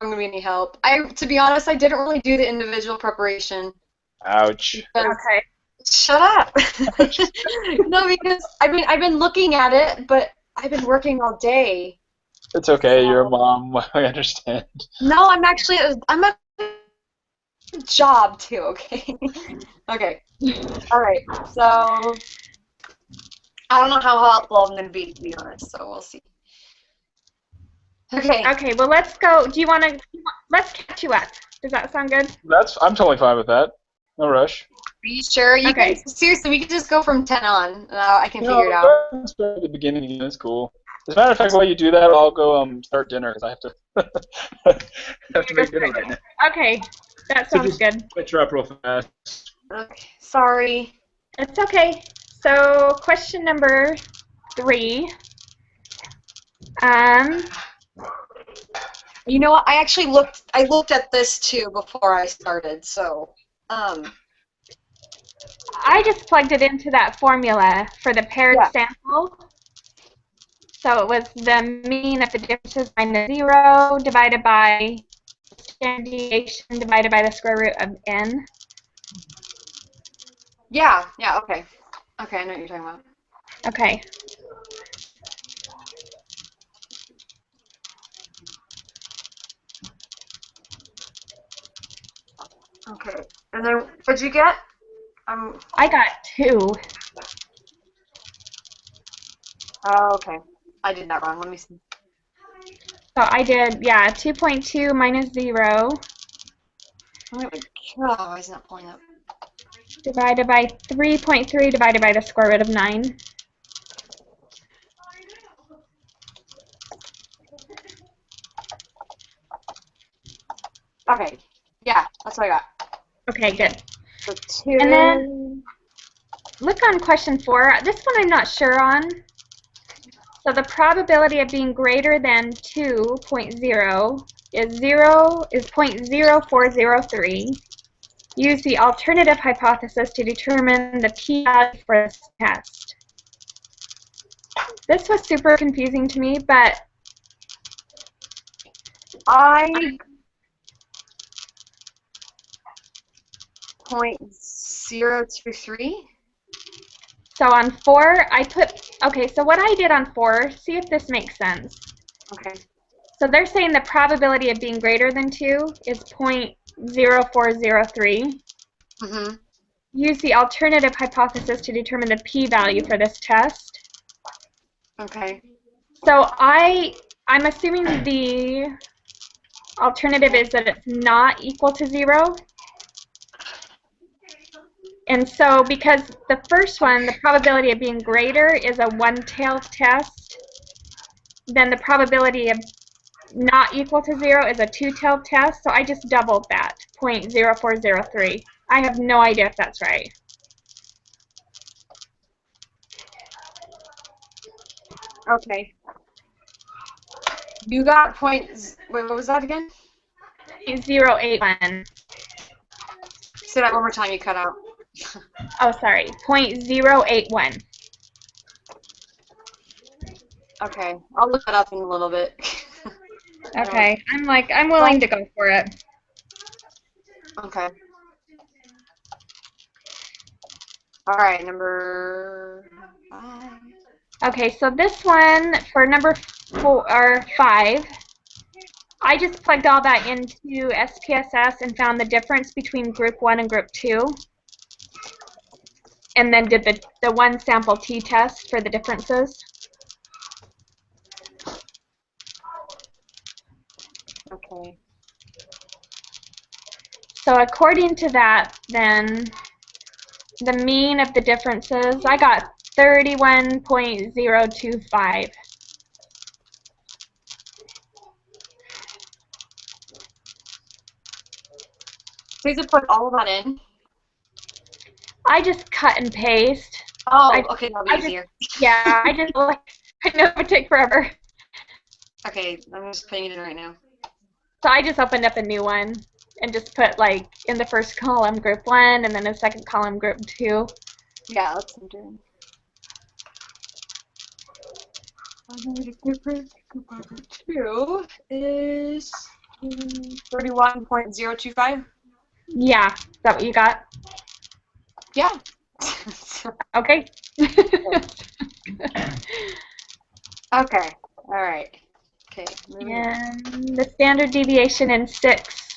gonna be any help. To be honest, I didn't really do the individual preparation. Ouch. Because, Okay. shut up. No, because I've been looking at it, but I've been working all day. It's okay. You're a So mom. I understand. no, I'm at a job too. Okay. Okay. All right. So I don't know how helpful I'm gonna be, to be honest. So we'll see. Okay. Okay, well, let's go. Do you want to, let's catch you up. Does that sound good? I'm totally fine with that. No rush. Are you sure? You Okay. can seriously. We can just go from 10 on. I can figure it No, out. let's start at the beginning again. It's cool. As a matter of fact, while you do that, I'll go start dinner because I have to have to make dinner right now. Okay, that So sounds just good. switch her up real fast. Okay. Sorry. It's okay. So, question number 3. Um, You know what? I looked at this too before I started. So, I just plugged it into that formula for the paired Yeah. sample. So it was the mean of the differences minus 0 divided by standard deviation divided by the square root of n. yeah. Okay. Okay, I know what you're talking about. Okay. Okay. And then, what'd you get? I got 2. Oh, okay. I did that wrong. Let me see. So I did, yeah, 2.2 minus 0 Oh my God, it's not pulling up. divided by 3.3 divided by the square root of 9. Okay. Yeah, that's what I got. Okay, good. So 2. And then look on question 4. This one I'm not sure on. So the probability of being greater than 2.0 is 0.0403. Use the alternative hypothesis to determine the p-value for this test. This was super confusing to me, but I 0.023. so on 4, I put, okay, so what I did on 4, see if this makes sense. Okay. So they're saying the probability of being greater than 2 is 0.0403. Mm-hmm. Use the alternative hypothesis to determine the p-value for this test. Okay. So I'm assuming the alternative is that it's not equal to 0. And so because the first one, the probability of being greater is a one-tailed test, then the probability of not equal to 0 is a two-tailed test. So I just doubled that, 0.0403. I have no idea if that's right. Okay. You got wait, what was that again? 0.081. Say that one more time, you cut out. Oh, sorry, 0.081. Okay. I'll look that up in a little bit. Okay, I'm willing to go for it. Okay. All right, number 5. Okay, so this one for number 4 or 5, I just plugged all that into SPSS and found the difference between group 1 and group 2, and then did the one sample t-test for the differences. Okay. So according to that, then the mean of the differences, I got 31.025. Please put all of that in. I just cut and paste. Oh, okay, that'll be easier. Yeah, I know it would take forever. Okay, I'm just putting it in right now. So I just opened up a new one and just put like in the first column group 1 and then in the second column group 2. Yeah, let's do it. Group 2 is 31.025? Yeah, is that what you got? Yeah. Okay. Okay. All right. Okay. Moving on. And the standard deviation in 6.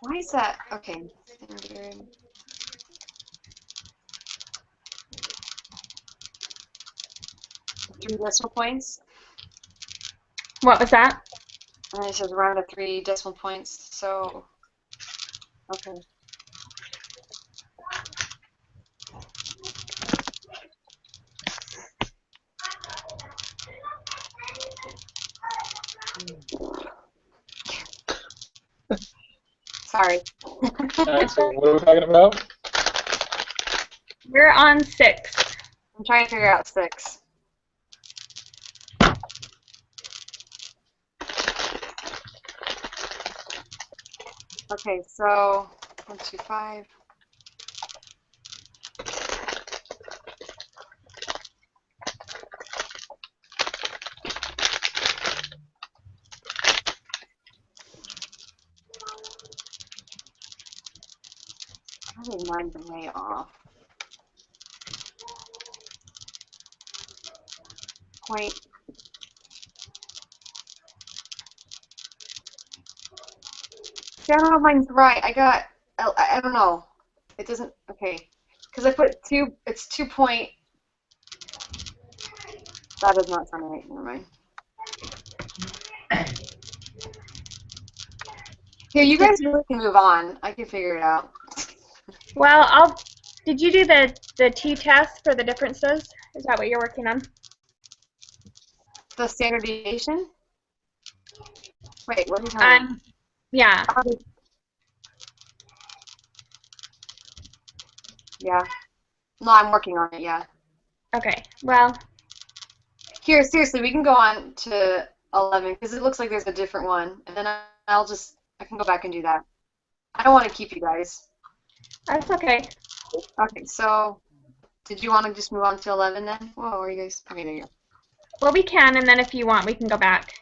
Why is that? Okay. Standard. Three decimal points. What was that? And it says around to 3 decimal points. So, okay. Sorry. Alright, so what are we talking about? We're on 6. I'm trying to figure out 6. Okay, so 1, 2, 5. Probably mine's way off. Point. See, I don't know if mine's right. I don't know. It doesn't, okay. Because I put 2, it's 2 point. That does not sound right. Never mind. Here, you guys really can move on. I can figure it out. Well, did you do the t-test for the differences? Is that what you're working on? The standard deviation? Wait, what are you talking about? Yeah. Yeah. No, I'm working on it, yeah. Okay. Well, Here, seriously, we can go on to 11 because it looks like there's a different one. And then I can go back and do that. I don't want to keep you guys. that's okay. Okay, so did you want to just move on to 11 then? Whoa, are you guys? Okay, there you go. Well, we can, and then if you want, we can go back.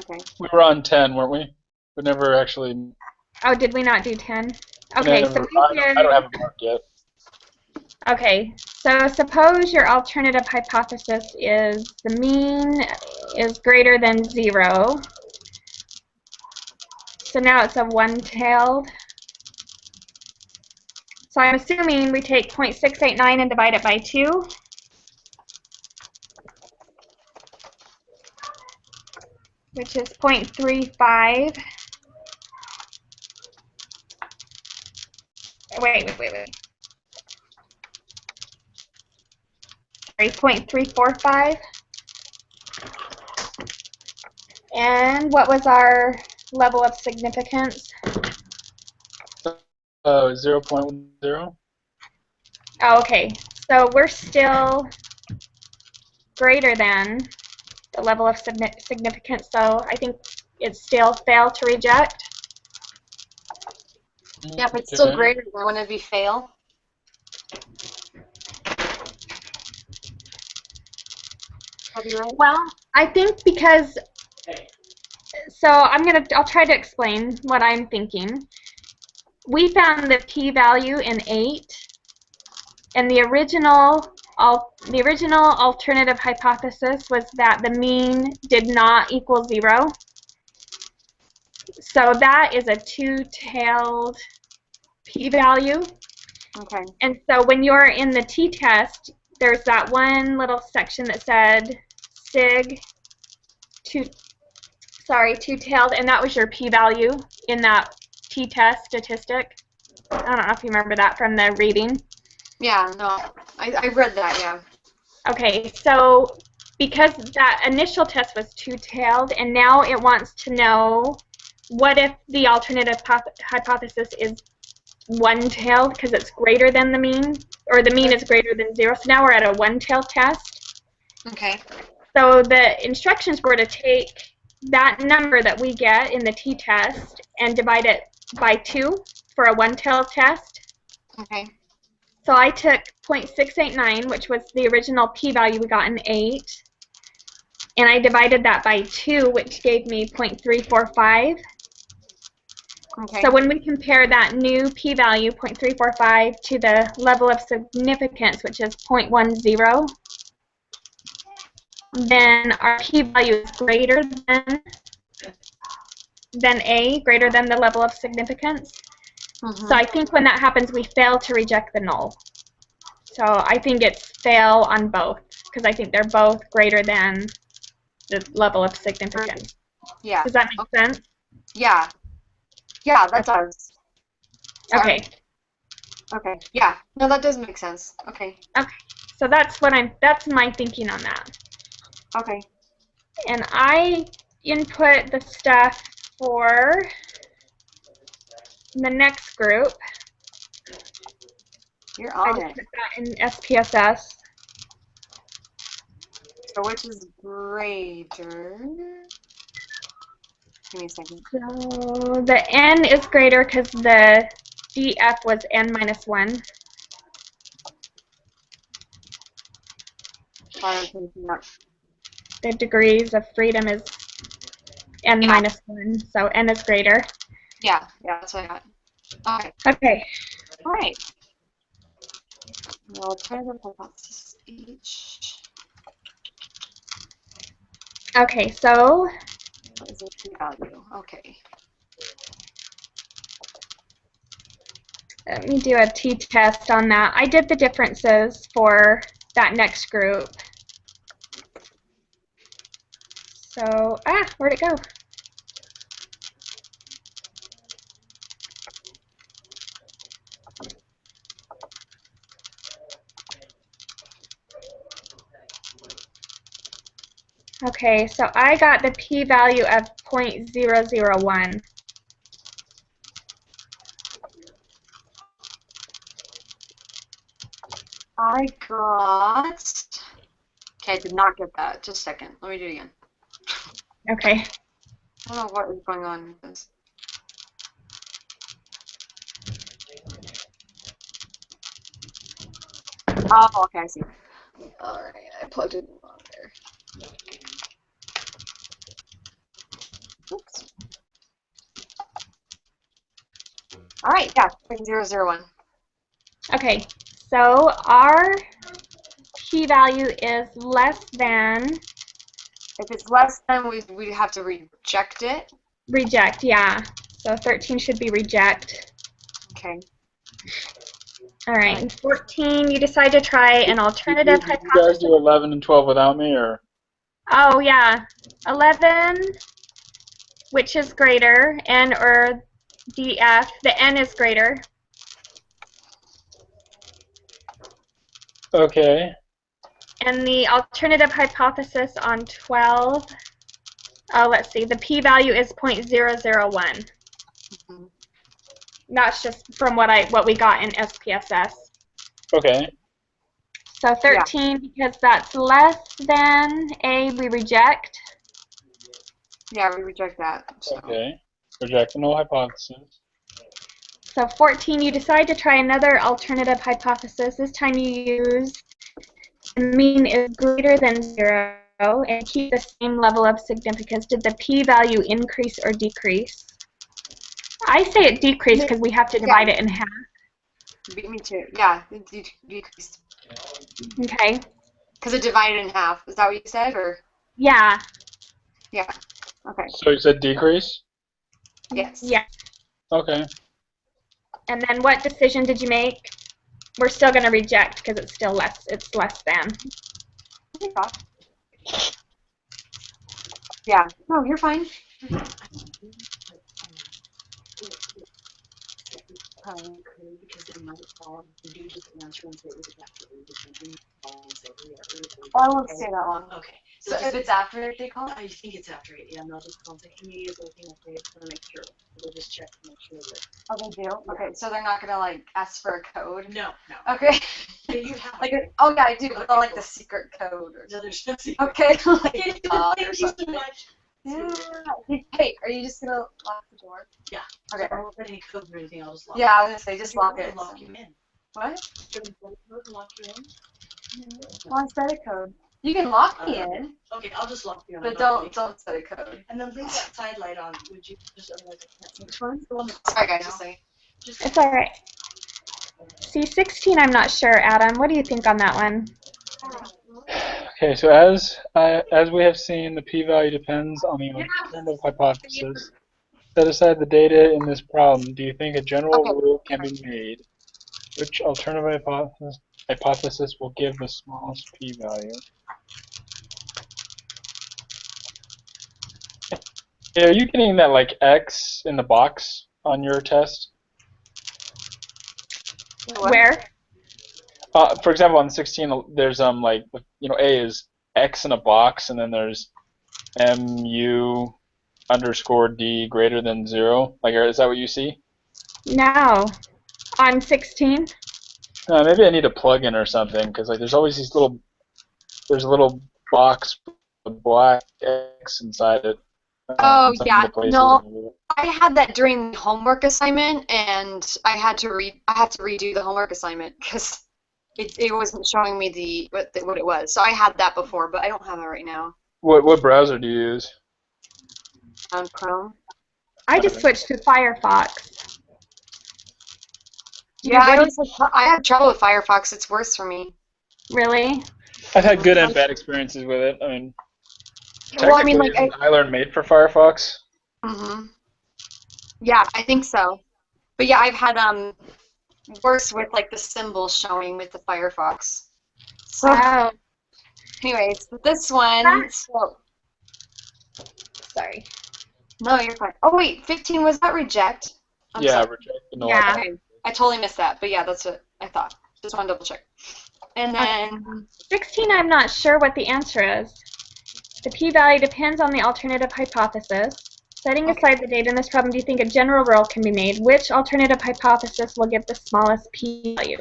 Okay. We were on 10, weren't we? We never actually. Oh, did we not do 10? Okay, so I don't have it marked yet. Okay, so suppose your alternative hypothesis is the mean is greater than 0. So now it's a one-tailed. So I'm assuming we take 0.689 and divide it by 2. Which is 0.35. Wait. Sorry, 0.345. And what was our level of significance? 0.10. Oh, okay. So we're still greater than the level of significance, so I think it's still fail to reject. Yeah, if it's still greater, then wouldn't it be fail? Right? Well, I think because, so I'll try to explain what I'm thinking. We found the p-value in 8, and the original alternative hypothesis was that the mean did not equal 0. So that is a two-tailed p-value. Okay. And so when you're in the t-test, there's that one little section that said sig two-tailed, and that was your p-value in that t-test statistic. I don't know if you remember that from the reading. Yeah, no, I read that, yeah. Okay, so because that initial test was two-tailed, and now it wants to know what if the alternative hypothesis is one-tailed because it's greater than the mean, or the mean is greater than 0. So now we're at a one-tailed test. Okay. So the instructions were to take that number that we get in the t-test and divide it by 2 for a one-tailed test. Okay. So I took 0.689, which was the original p-value we got in 8, and I divided that by 2, which gave me 0.345. Okay. So when we compare that new p-value, 0.345, to the level of significance, which is 0.10, then our p-value is greater than A, greater than the level of significance. So I think when that happens, we fail to reject the null. So I think it's fail on both, because I think they're both greater than the level of significance. Yeah. Does that make sense? Yeah. Yeah, that does. Okay. Okay. Yeah. No, that does make sense. Okay. Okay. So that's my thinking on that. Okay. And I input the stuff for the next group. You're I on just it. put that in SPSS. So which is greater? Give me a second. So the N is greater because the DF was N minus 1. The degrees of freedom is N minus 1, so N is greater. Yeah, that's what I got. Okay. Okay. All right. Alternative hypothesis H. Okay, so What is the p-value? Okay. let me do a t-test on that. I did the differences for that next group. So, where'd it go? Okay, so I got the p-value of 0.001. I got... Okay, I did not get that. Just a second. Let me do it again. Okay. I don't know what is going on with this. Oh, okay, I see. Alright, I plugged it in wrong there. Oops. Alright, yeah, 0.001. Okay, so our p-value is less than... If it's less than, we have to reject it. Reject, yeah. So 13 should be reject. Okay. All right, and 14, you decide to try an alternative Did you guys do 11 and 12 without me, or? Oh, yeah. 11, which is greater, N or DF. The N is greater. Okay. And the alternative hypothesis on 12, let's see, the p-value is 0.001. Mm-hmm. That's just from what we got in SPSS. Okay. So 13, because that's less than A, we reject. Yeah, we reject that. So. Okay. Reject the null hypothesis. So 14, you decide to try another alternative hypothesis. This time you use the mean is greater than 0 and keep the same level of significance. Did the p-value increase or decrease? I say it decreased because we have to divide it in half. Me too. Yeah, it decreased. Okay. Because it divided in half. Is that what you said, or? Yeah. Yeah. Okay. So you said decrease? Yes. Yeah. Okay. And then what decision did you make? We're still going to reject because it's still less. It's less than. Yeah. No, you're fine. I won't stay that long. Okay. So if it's after they call? I think it's after 8. Yeah, no, just contact me is looking at it to make sure. We'll just check to make sure that. Oh, they do? Okay, so they're not gonna like ask for a code? No. Okay. Yeah, you have Like, oh yeah, I do. But like the secret code or. No, there's no secret. Okay. Thank you so something. much. Yeah. Hey, are you just gonna lock the door? Yeah. Okay. I won't put any code or anything. I'll just lock. Yeah, I was gonna say just lock it. Lock you in. What? Lock you in. Well, I said a code. You can lock me in, Okay, I'll just lock you on. but don't set a code. And then leave that side light on, would you? Just otherwise I can't see. Which one? The one that's Sorry, guys. now. Just say. Just It's all right. See, 16, I'm not sure, Adam. What do you think on that one? Okay, so as we have seen, the p-value depends on the alternative hypothesis. Set aside the data in this problem. Do you think a general Okay. rule can be made? Which alternative hypothesis will give the smallest p-value? Yeah, are you getting that like X in the box on your test? What? Where? For example, on 16, there's like A is X in a box, and then there's MU underscore D greater than 0. Like, is that what you see? No. On 16? Maybe I need a plug-in or something, because like there's always there's a little box with a black X inside it. Oh, in some yeah. of the places. No. I had that during the homework assignment, and I had to redo the homework assignment because it wasn't showing me what it was. So I had that before, but I don't have it right now What browser do you use? on Chrome. I just switched to Firefox. Yeah, I had trouble with Firefox. It's worse for me. Really? I've had good and bad experiences with it. I mean, Well, I mean, technically, like, isn't iLearn made for Firefox? Yeah, I think so. But yeah, I've had worse with like the symbols showing with the Firefox. So, Oh, anyways, this one. So, sorry. no, you're fine. Oh wait, 15 was that reject? I'm Yeah, sorry. reject the null. Yeah. Okay, I totally missed that. But yeah, that's what I thought. Just want to double check. And then 16, I'm not sure what the answer is. The p-value depends on the alternative hypothesis. Setting aside the data in this problem, do you think a general rule can be made? Which alternative hypothesis will give the smallest p-value?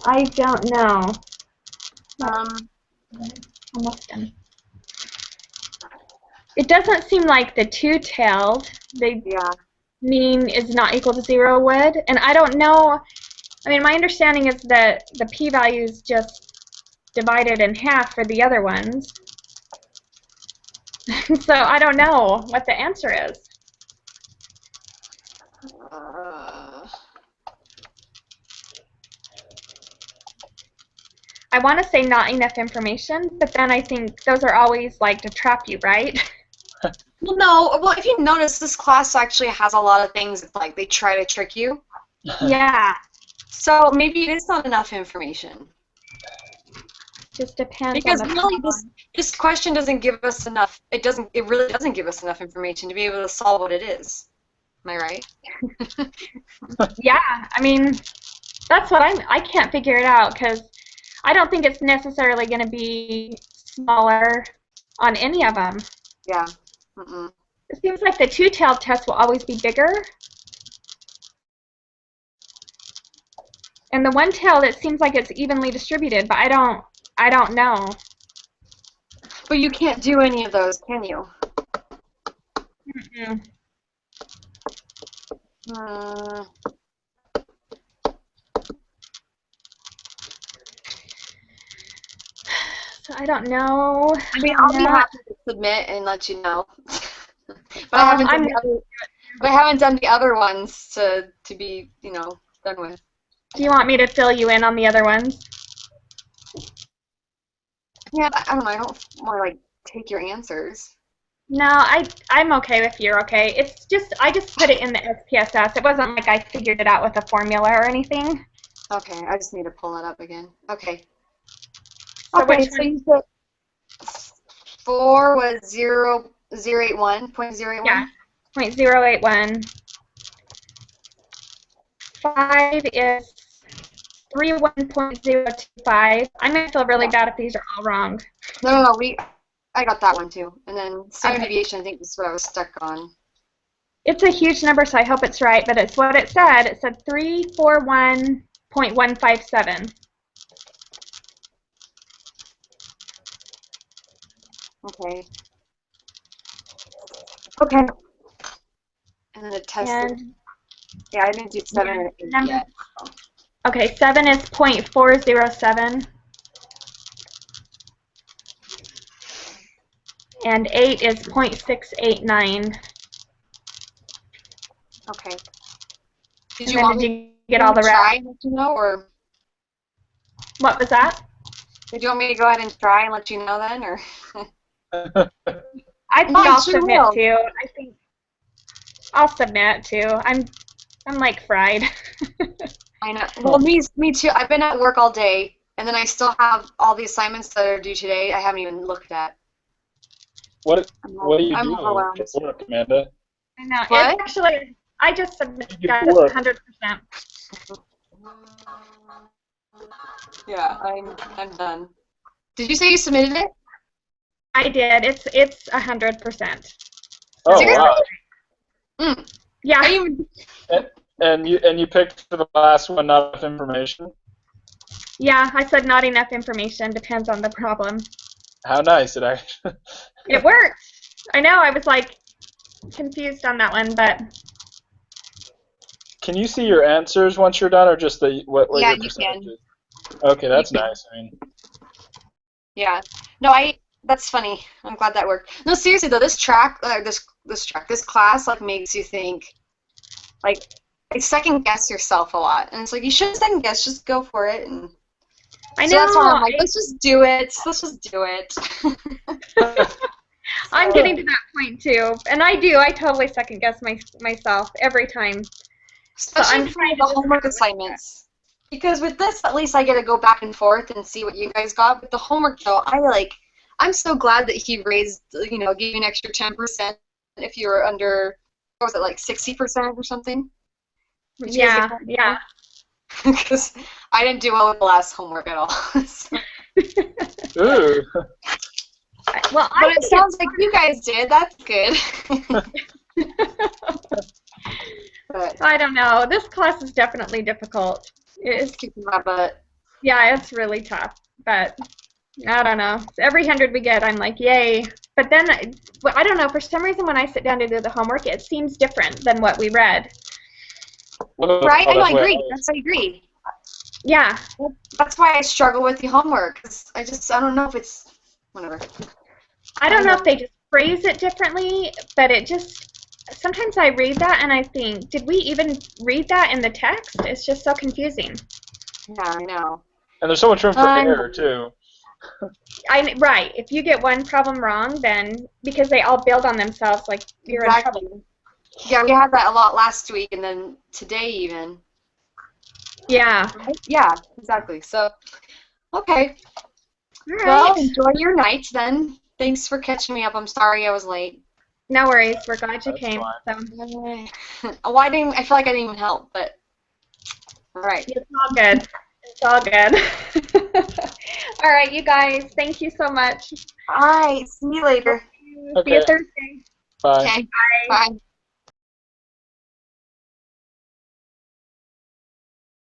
I don't know. Almost done. It doesn't seem like the two-tailed, the yeah. mean is not equal to 0 would, and I don't know. I mean, my understanding is that the p-value is just divided in half for the other ones. So I don't know what the answer is. I want to say not enough information, but then I think those are always like to trap you, right? Well, no. Well, if you notice, this class actually has a lot of things that, like, they try to trick you. Yeah. So maybe it is not enough information. Just depends Because on the really, this question doesn't give us enough. It really doesn't give us enough information to be able to solve what it is. Am I right? Yeah, I mean, that's what I can't figure it out because I don't think it's necessarily going to be smaller on any of them. Yeah. It seems like the two-tailed test will always be bigger. And the one-tailed, it seems like it's evenly distributed, but I don't know. But you can't do any of those, can you? Mm-mm. So I don't know. I mean, I'll be happy to submit and let you know. But I haven't done the other ones to be, done with. Do you want me to fill you in on the other ones? Yeah, I don't know. I don't want to, like, take your answers. No, I'm okay if you're okay. It's just, I just put it in the SPSS. It wasn't like I figured it out with a formula or anything. Okay, I just need to pull that up again. Okay. So Okay, which so one? you said 4 was 0.081. Yeah, 0.081. 5 is 31.025. I'm going to feel really bad if these are all wrong. No, I got that one too. And then standard Okay. deviation, I think is what I was stuck on. It's a huge number, so I hope it's right, but it's what it said. It said 341.157. Okay. Okay. And then the test. And Yeah, I didn't do 7 or 8 number- yet. Okay, 7 is 0.407. And 8 is 0.689. Okay. Did And you then want did me you get all the to try rest? and let you know, or What was that? did you want me to go ahead and try and let you know then, or? I think No, I I'll sure submit will. too. I think I'll submit too. I'm like fried. I know. Well, me too. I've been at work all day, and then I still have all the assignments that are due today. I haven't even looked at. What do you I'm do overwhelmed. for work, Amanda? I know. What? It's actually I just submitted You do guys for work. 100%. Yeah, I'm done. Did you say you submitted it? I did. It's 100%. Oh Seriously? wow! Mm. Yeah. I even And you picked for the last one not enough information. Yeah, I said not enough information. Depends on the problem. How nice it actually. It worked. I know. I was like confused on that one, but Can you see your answers once you're done, or just what yeah, your you percentage can. is? Okay, that's You can. nice. I mean, Yeah. No, that's funny. I'm glad that worked. No, seriously though, this class like makes you think, like, second guess yourself a lot, and it's like you shouldn't second guess, just go for it. And I so know. that's why I'm like, let's just do it. Let's just do it. I'm getting to that point too, and I do. I totally second guess myself every time. Especially I'm for trying to the just homework go with assignments. Because with this, at least I get to go back and forth and see what you guys got. With the homework, though, I'm so glad that he raised, gave you an extra 10% if you were under, what was it, like 60% or something? Did you guys Yeah, get that? yeah. Because I didn't do well with the last homework at all. So. ooh. Well, But it sounds like you guys did. That's good. But I don't know. This class is definitely difficult. it's kicking my butt. Yeah, it's really tough, but I don't know. Every 100 we get, I'm like, yay. But then, I don't know, for some reason when I sit down to do the homework, it seems different than what we read. Right? I know, that's I what agree. I agree. Yeah. That's why I struggle with the homework. 'Cause I don't know if it's, whatever. I don't know if they just phrase it differently, but it just, sometimes I read that and I think, did we even read that in the text? It's just so confusing. Yeah, I know. And there's so much room for error too. Right. If you get one problem wrong, then, because they all build on themselves, like, you're in trouble. Yeah, we had that a lot last week, and then today even. Yeah. Yeah, exactly. So, okay. All right. Well, enjoy your night then. Thanks for catching me up. I'm sorry I was late. No worries. We're glad you That's came. fine. So. Well, I feel like I didn't even help, but all right. It's all good. It's all good. All right, you guys. Thank you so much. All right. See you later. See you Okay. Thursday. Bye. Okay. Bye. Bye.